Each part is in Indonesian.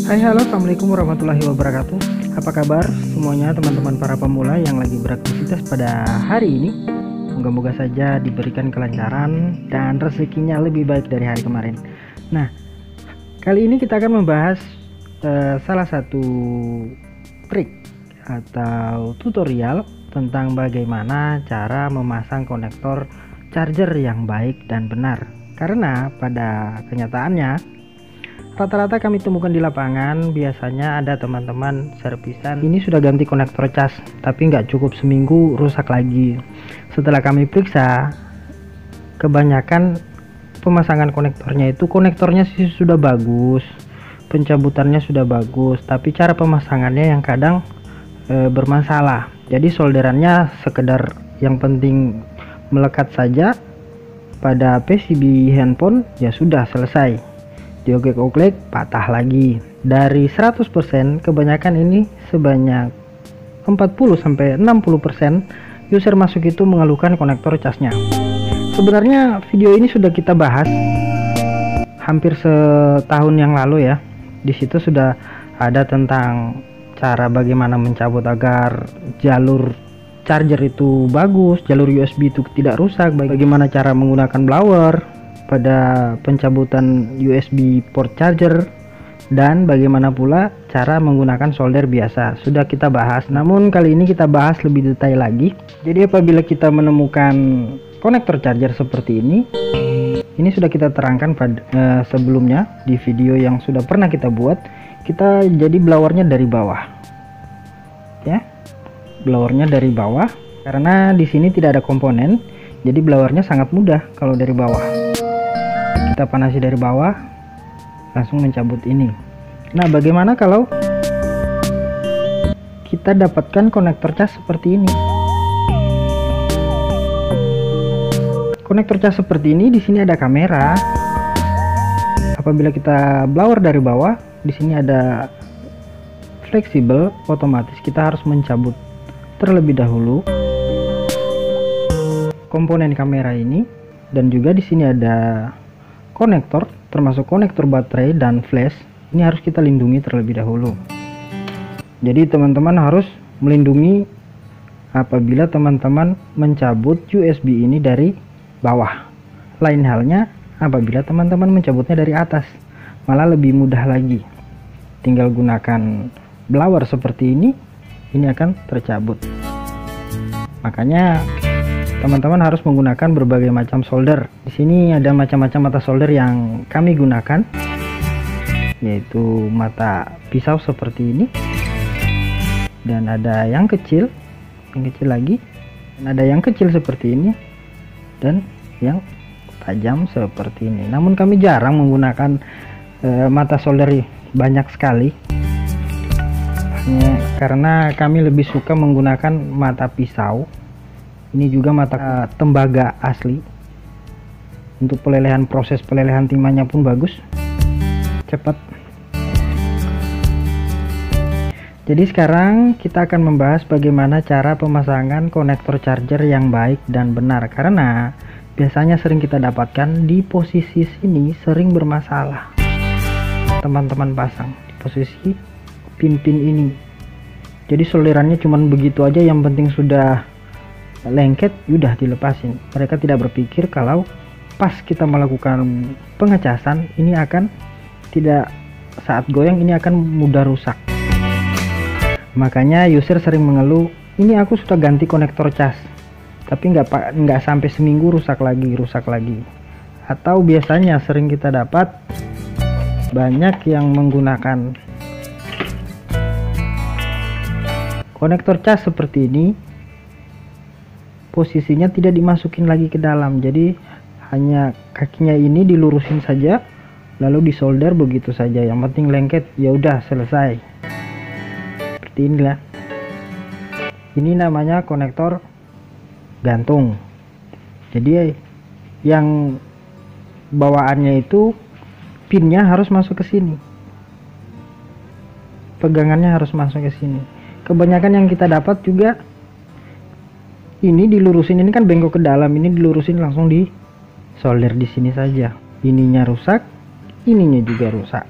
Hai halo, assalamualaikum warahmatullahi wabarakatuh. Apa kabar semuanya teman-teman para pemula yang lagi beraktivitas pada hari ini? Moga-moga saja diberikan kelancaran dan rezekinya lebih baik dari hari kemarin. Nah, kali ini kita akan membahas salah satu trik atau tutorial tentang bagaimana cara memasang konektor charger yang baik dan benar. Karena pada kenyataannya rata-rata kami temukan di lapangan, biasanya ada teman-teman servisan ini sudah ganti konektor cas, tapi nggak cukup seminggu rusak lagi. Setelah kami periksa, kebanyakan pemasangan konektornya itu konektornya sih sudah bagus, pencabutannya sudah bagus, tapi cara pemasangannya yang kadang bermasalah. Jadi solderannya sekedar yang penting melekat saja pada PCB handphone, ya sudah selesai. Dioglek-oglek patah lagi. Dari 100% kebanyakan ini sebanyak 40-60% user masuk itu mengeluhkan konektor casnya. Sebenarnya video ini sudah kita bahas hampir setahun yang lalu ya. Di situ sudah ada tentang cara bagaimana mencabut agar jalur charger itu bagus, jalur USB itu tidak rusak, bagaimana cara menggunakan blower pada pencabutan USB port charger, dan bagaimana pula cara menggunakan solder biasa. Sudah kita bahas, namun kali ini kita bahas lebih detail lagi. Jadi apabila kita menemukan konektor charger seperti ini sudah kita terangkan pada sebelumnya di video yang sudah pernah kita buat. Kita jadi blowernya dari bawah ya, blowernya dari bawah, karena di sini tidak ada komponen, jadi blowernya sangat mudah kalau dari bawah. Kita panasi dari bawah, langsung mencabut ini. Nah, bagaimana kalau kita dapatkan konektor cas seperti ini? Konektor cas seperti ini, di sini ada kamera. Apabila kita blower dari bawah, di sini ada fleksibel, otomatis kita harus mencabut terlebih dahulu komponen kamera ini, dan juga di sini ada konektor, termasuk konektor baterai dan flash. Ini harus kita lindungi terlebih dahulu. Jadi teman-teman harus melindungi apabila teman-teman mencabut USB ini dari bawah. Lain halnya apabila teman-teman mencabutnya dari atas, malah lebih mudah lagi. Tinggal gunakan blower seperti ini akan tercabut. Makanya teman-teman harus menggunakan berbagai macam solder. Di sini ada macam-macam mata solder yang kami gunakan, yaitu mata pisau seperti ini, dan ada yang kecil lagi, dan ada yang kecil seperti ini, dan yang tajam seperti ini. Namun kami jarang menggunakan mata solder banyak sekali, karena kami lebih suka menggunakan mata pisau. Ini juga mata tembaga asli. Untuk pelelehan, proses pelelehan timahnya pun bagus, cepat. Jadi sekarang kita akan membahas bagaimana cara pemasangan konektor charger yang baik dan benar, karena biasanya sering kita dapatkan di posisi sini sering bermasalah. Teman-teman pasang di posisi pin-pin ini, jadi solderannya cuman begitu aja, yang penting sudah lengket, udah dilepasin. Mereka tidak berpikir kalau pas kita melakukan pengecasan ini akan tidak, saat goyang ini akan mudah rusak. Makanya user sering mengeluh, ini aku sudah ganti konektor cas, tapi nggak sampai seminggu rusak lagi. Atau biasanya sering kita dapat banyak yang menggunakan konektor cas seperti ini, posisinya tidak dimasukin lagi ke dalam, jadi hanya kakinya ini dilurusin saja lalu disolder begitu saja, yang penting lengket, ya udah selesai. Seperti inilah, ini namanya konektor gantung. Jadi yang bawaannya itu pinnya harus masuk ke sini, pegangannya harus masuk ke sini. Kebanyakan yang kita dapat juga ini dilurusin, ini kan bengkok ke dalam, ini dilurusin langsung di solder di sini saja. Ininya rusak, ininya juga rusak.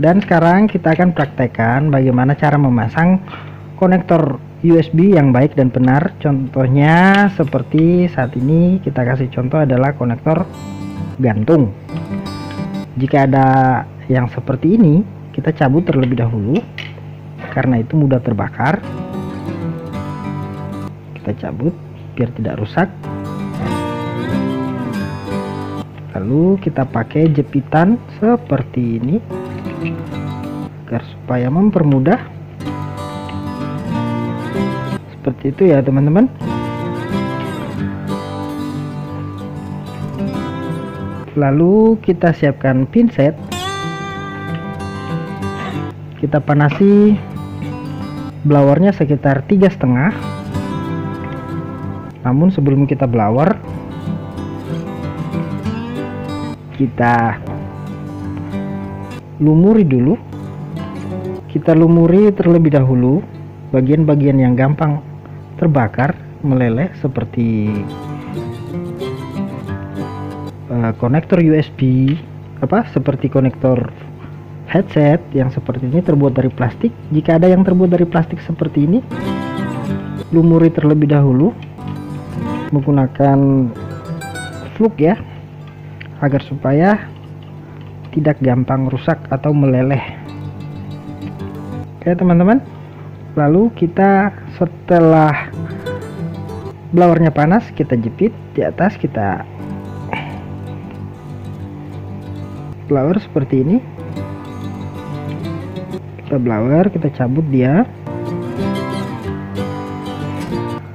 Dan sekarang kita akan praktekkan bagaimana cara memasang konektor USB yang baik dan benar. Contohnya seperti saat ini kita kasih contoh adalah konektor gantung. Jika ada yang seperti ini, kita cabut terlebih dahulu karena itu mudah terbakar. Kita cabut biar tidak rusak. Lalu kita pakai jepitan seperti ini agar supaya mempermudah. Seperti itu ya teman-teman. Lalu kita siapkan pinset. Kita panasi blowernya sekitar 3,5. Namun sebelum kita blower, kita lumuri dulu. Kita lumuri terlebih dahulu bagian-bagian yang gampang terbakar, meleleh, seperti konektor USB, seperti konektor headset yang seperti ini terbuat dari plastik. Jika ada yang terbuat dari plastik seperti ini, lumuri terlebih dahulu menggunakan fluk ya, agar supaya tidak gampang rusak atau meleleh. Oke teman-teman, lalu kita setelah blowernya panas, kita jepit di atas, kita blower seperti ini. Kita blower, kita cabut dia.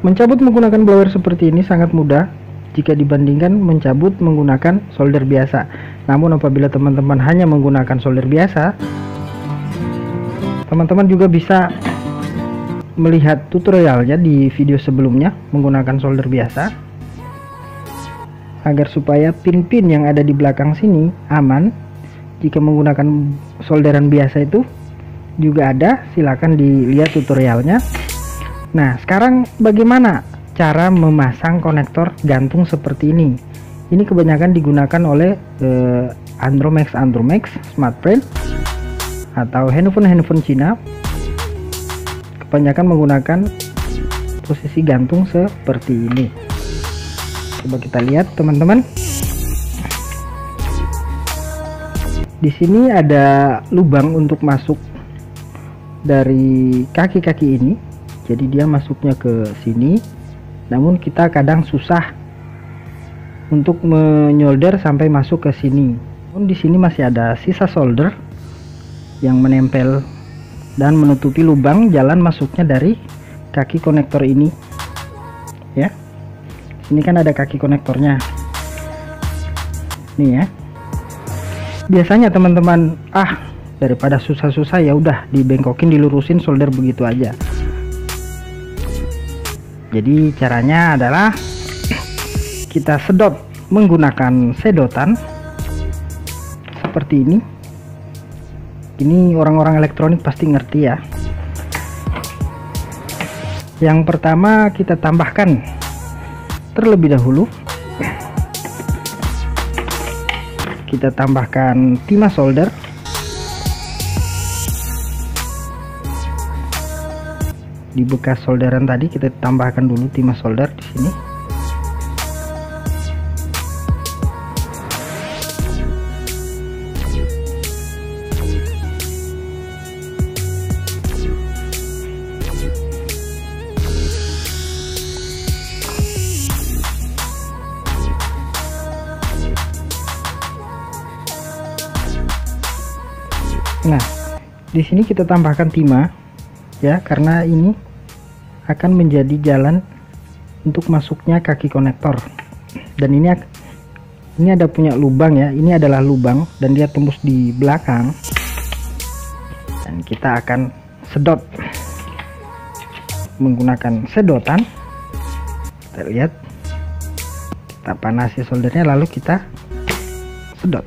Mencabut menggunakan blower seperti ini sangat mudah jika dibandingkan mencabut menggunakan solder biasa. Namun apabila teman-teman hanya menggunakan solder biasa, teman-teman juga bisa melihat tutorialnya di video sebelumnya menggunakan solder biasa, agar supaya pin-pin yang ada di belakang sini aman. Jika menggunakan solderan biasa itu juga ada, silakan dilihat tutorialnya. Nah, sekarang bagaimana cara memasang konektor gantung seperti ini? Ini kebanyakan digunakan oleh Andromax smartphone atau handphone Cina. Kebanyakan menggunakan posisi gantung seperti ini. Coba kita lihat teman-teman. Di sini ada lubang untuk masuk dari kaki-kaki ini. Jadi dia masuknya ke sini. Namun kita kadang susah untuk menyolder sampai masuk ke sini. Di sini masih ada sisa solder yang menempel dan menutupi lubang jalan masuknya dari kaki konektor ini. Ya. Ini kan ada kaki konektornya. Nih ya. Biasanya teman-teman, daripada susah-susah ya udah dibengkokin, dilurusin, solder begitu aja. Jadi caranya adalah kita sedot menggunakan sedotan seperti ini. Ini orang-orang elektronik pasti ngerti ya. Yang pertama kita tambahkan terlebih dahulu, kita tambahkan timah solder. Di bekas solderan tadi kita tambahkan dulu timah solder di sini. Nah, di sini kita tambahkan timah ya, karena ini akan menjadi jalan untuk masuknya kaki konektor. Dan ini ada punya lubang ya, ini adalah lubang dan dia tembus di belakang. Dan kita akan sedot menggunakan sedotan. Kita lihat, kita panasi soldernya lalu kita sedot.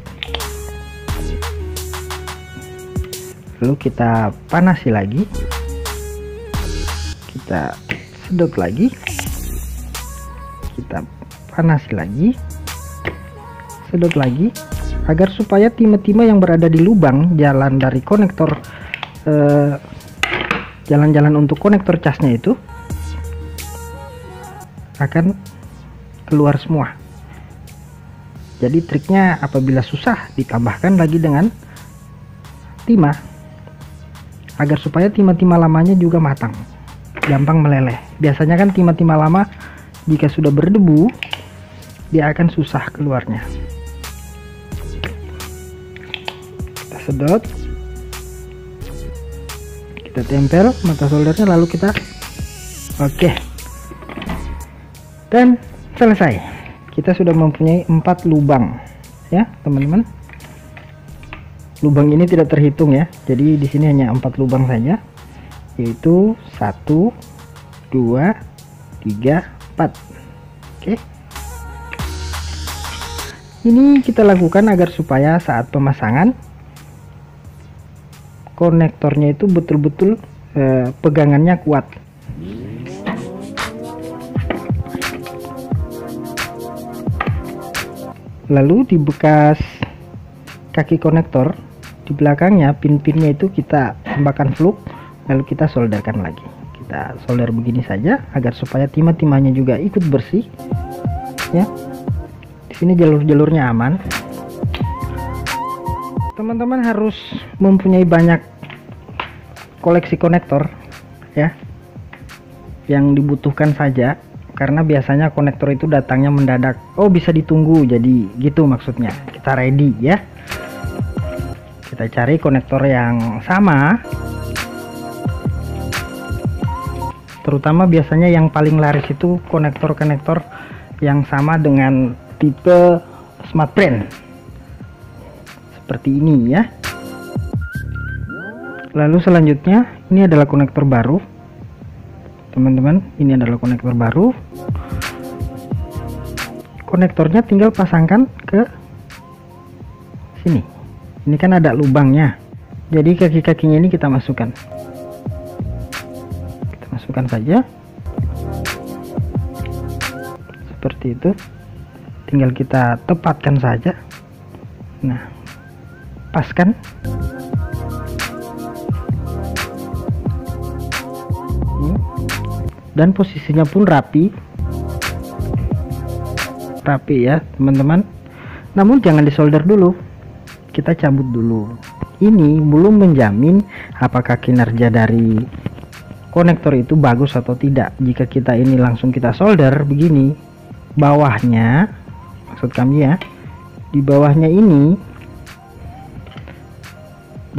Lalu kita panasi lagi, kita sedot lagi, kita panasi lagi, sedot lagi, agar supaya timah-timah yang berada di lubang jalan dari konektor jalan-jalan untuk konektor casnya itu akan keluar semua. Jadi triknya apabila susah ditambahkan lagi dengan timah agar supaya timah-timah lamanya juga matang, gampang meleleh. Biasanya kan timah-timah lama jika sudah berdebu dia akan susah keluarnya. Kita sedot, kita tempel mata soldernya, lalu kita oke, dan selesai. Kita sudah mempunyai 4 lubang ya teman-teman. Lubang ini tidak terhitung ya, jadi di sini hanya 4 lubang saja, yaitu 1 2 3 4. Oke, ini kita lakukan agar supaya saat pemasangan konektornya itu betul-betul pegangannya kuat. Lalu di bekas kaki konektor di belakangnya, pin-pinnya itu kita tambahkan fluk, lalu kita solderkan lagi. Kita solder begini saja agar supaya timah-timahnya juga ikut bersih ya. Di sini jalur-jalurnya aman. Teman-teman harus mempunyai banyak koleksi konektor ya, yang dibutuhkan saja, karena biasanya konektor itu datangnya mendadak. Oh, bisa ditunggu, jadi gitu maksudnya. Kita ready ya. Kita cari konektor yang sama, terutama biasanya yang paling laris itu konektor-konektor yang sama dengan tipe smart brand seperti ini ya. Lalu selanjutnya ini adalah konektor baru teman-teman, ini adalah konektor baru. Konektornya tinggal pasangkan ke sini. Ini kan ada lubangnya, jadi kaki-kakinya ini kita masukkan saja seperti itu, tinggal kita tepatkan saja. Nah, paskan. Dan posisinya pun rapi ya teman-teman. Namun jangan disolder dulu, kita cabut dulu. Ini belum menjamin apakah kinerja dari konektor itu bagus atau tidak. Jika kita ini langsung kita solder begini, bawahnya, maksud kami ya, di bawahnya ini,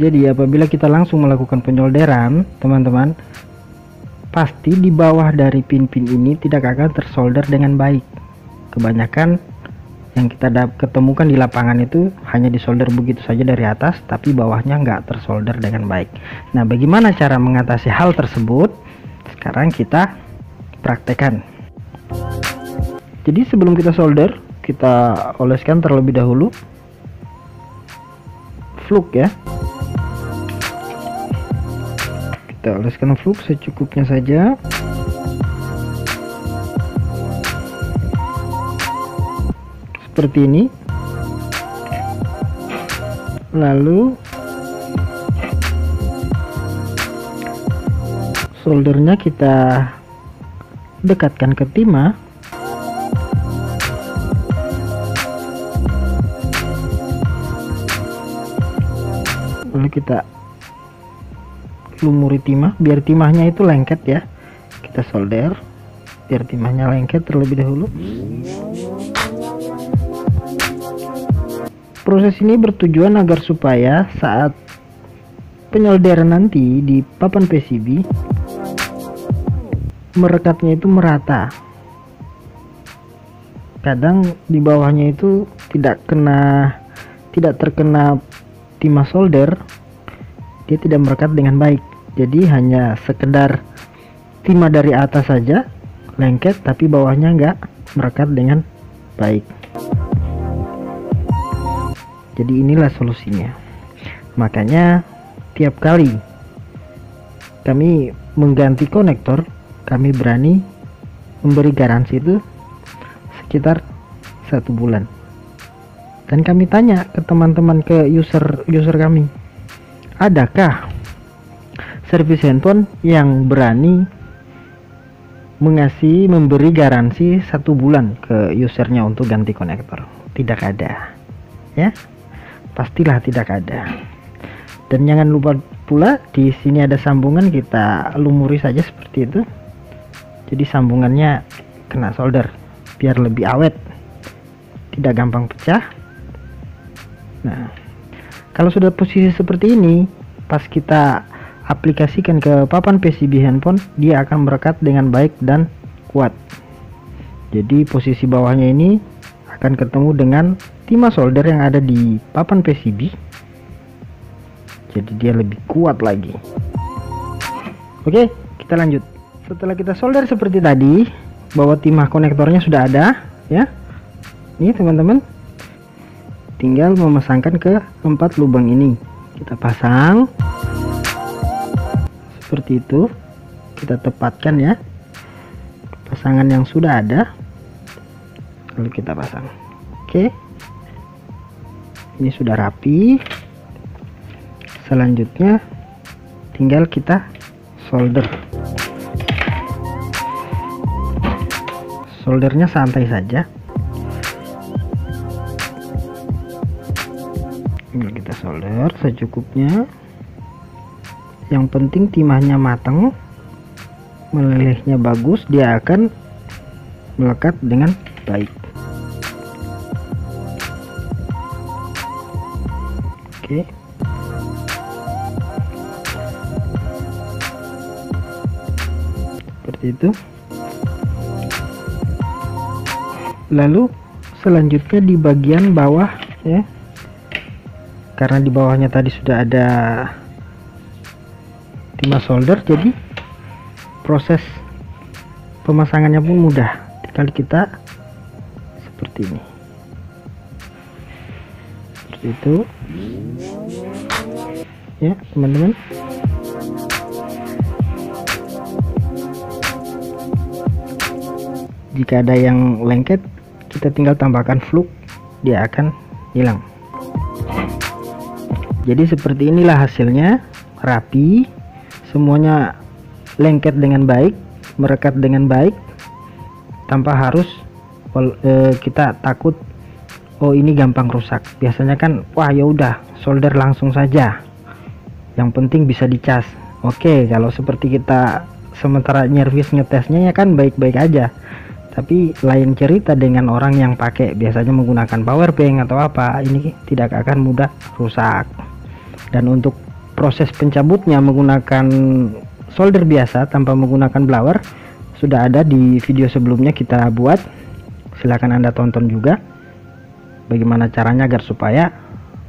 jadi apabila kita langsung melakukan pensolderan teman-teman, pasti di bawah dari pin-pin ini tidak akan tersolder dengan baik. Kebanyakan yang kita ketemukan di lapangan itu hanya disolder begitu saja dari atas, tapi bawahnya nggak tersolder dengan baik. Nah, bagaimana cara mengatasi hal tersebut? Sekarang kita praktekkan. Jadi sebelum kita solder, kita oleskan terlebih dahulu fluk ya. Kita oleskan fluk secukupnya saja. Seperti ini. Lalu soldernya kita dekatkan ke timah. Lalu kita lumuri timah biar timahnya itu lengket ya. Kita solder biar timahnya lengket terlebih dahulu. Proses ini bertujuan agar supaya saat penyolderan nanti di papan PCB, merekatnya itu merata. Kadang di bawahnya itu tidak terkena timah solder, dia tidak merekat dengan baik. Jadi hanya sekedar timah dari atas saja lengket, tapi bawahnya nggak merekat dengan baik. Jadi inilah solusinya. Makanya tiap kali kami mengganti konektor, kami berani memberi garansi itu sekitar 1 bulan. Dan kami tanya ke teman-teman, ke user kami, adakah servis handphone yang berani memberi garansi 1 bulan ke usernya untuk ganti konektor? Tidak ada, ya, pastilah tidak ada. Dan jangan lupa pula di sini ada sambungan, kita lumuri saja seperti itu. Jadi sambungannya kena solder biar lebih awet, tidak gampang pecah. Nah, kalau sudah posisi seperti ini, pas kita aplikasikan ke papan PCB handphone, dia akan merekat dengan baik dan kuat. Jadi posisi bawahnya ini akan ketemu dengan timah solder yang ada di papan PCB, jadi dia lebih kuat lagi. Oke, kita lanjut. Setelah kita solder seperti tadi, bahwa timah konektornya sudah ada, ya. Ini teman-teman, tinggal memasangkan ke 4 lubang ini. Kita pasang seperti itu, kita tepatkan ya pasangan yang sudah ada, lalu kita pasang. Oke, ini sudah rapi. Selanjutnya tinggal kita solder. Soldernya santai saja. Tinggal kita solder secukupnya. Yang penting timahnya matang, melelehnya bagus, dia akan melekat dengan baik. Oke. Seperti itu. Lalu selanjutnya di bagian bawah, ya, karena di bawahnya tadi sudah ada timah solder, jadi proses pemasangannya pun mudah. Tinggal kita seperti ini, seperti itu, ya teman-teman. Jika ada yang lengket, kita tinggal tambahkan fluk, dia akan hilang. Jadi seperti inilah hasilnya, rapi, semuanya lengket dengan baik, merekat dengan baik, tanpa harus kita takut oh ini gampang rusak. Biasanya kan wah ya udah solder langsung saja, yang penting bisa dicas. Oke, kalau seperti kita sementara nyervis ngetesnya ya kan baik-baik aja. Tapi lain cerita dengan orang yang pakai biasanya menggunakan power bank atau apa, ini tidak akan mudah rusak. Dan untuk proses pencabutnya menggunakan solder biasa tanpa menggunakan blower sudah ada di video sebelumnya kita buat, silahkan Anda tonton juga bagaimana caranya agar supaya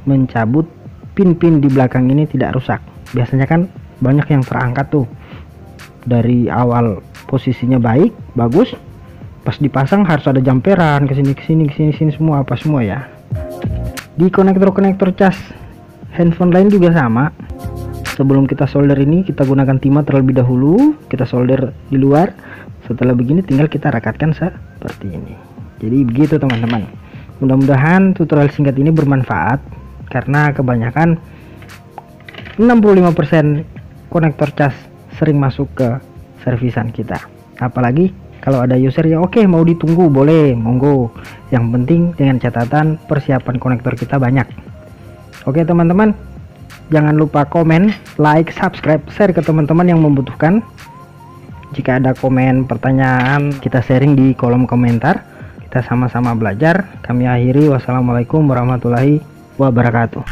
mencabut pin-pin di belakang ini tidak rusak. Biasanya kan banyak yang terangkat tuh dari awal posisinya baik, bagus, pas dipasang harus ada jamperan kesini semua, apa semua ya. Di konektor-konektor cas handphone lain juga sama. Sebelum kita solder ini kita gunakan timah terlebih dahulu, kita solder di luar. Setelah begini tinggal kita rekatkan seperti ini. Jadi begitu teman-teman. Mudah-mudahan tutorial singkat ini bermanfaat, karena kebanyakan 65% konektor cas sering masuk ke servisan kita. Apalagi kalau ada user ya oke, mau ditunggu boleh, monggo. Yang penting dengan catatan persiapan konektor kita banyak. Oke teman-teman, jangan lupa komen, like, subscribe, share ke teman-teman yang membutuhkan. Jika ada komen, pertanyaan, kita sharing di kolom komentar. Kita sama-sama belajar. Kami akhiri, wassalamualaikum warahmatullahi wabarakatuh.